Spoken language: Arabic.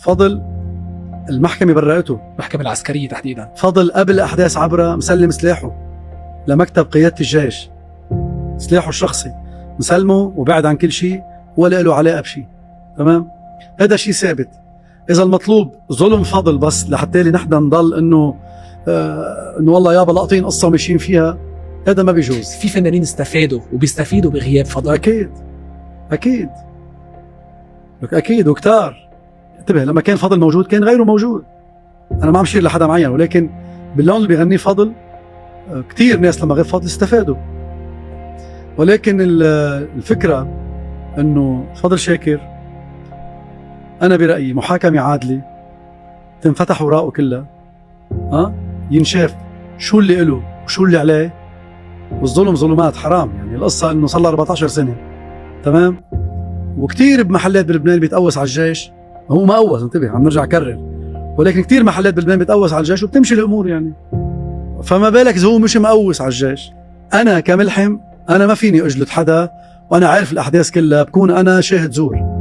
فضل المحكمة برأته، المحكمة العسكرية تحديدا. فضل قبل الأحداث عبرها مسلم سلاحه لمكتب قيادة الجيش، سلاحه الشخصي مسلمه وبعد عن كل شيء ولا له علاقة بشيء. تمام، هذا شيء ثابت. إذا المطلوب ظلم فضل بس لحتى لي نحن نضل إنه والله يابا لاقطين قصة ماشيين فيها، هذا ما بيجوز. في فنانين استفادوا وبيستفيدوا بغياب فضل. أكيد أكيد أكيد وكتار. انتبه، لما كان فضل موجود كان غيره موجود. أنا ما عم شير لحدا معين، ولكن باللون اللي بيغنيه فضل كتير ناس لما غير فضل استفادوا. ولكن الفكرة إنه فضل شاكر أنا برأيي محاكمة عادلة، تنفتح وراءه كلها، ينشاف شو اللي له وشو اللي عليه. والظلم ظلمات حرام، يعني القصة إنه صار له 14 سنة. تمام، وكتير بمحلات بلبنان بيتقوس على الجيش. هو ما قوس، انتبه عم نرجع كرر، ولكن كتير محلات بلبنان بيتقوس على الجيش وبتمشي الأمور يعني. فما بالك إذا هو مش مقوس على الجيش. أنا كملحم أنا ما فيني أجلد حدا، وأنا عارف الأحداث كلها، بكون أنا شاهد زور.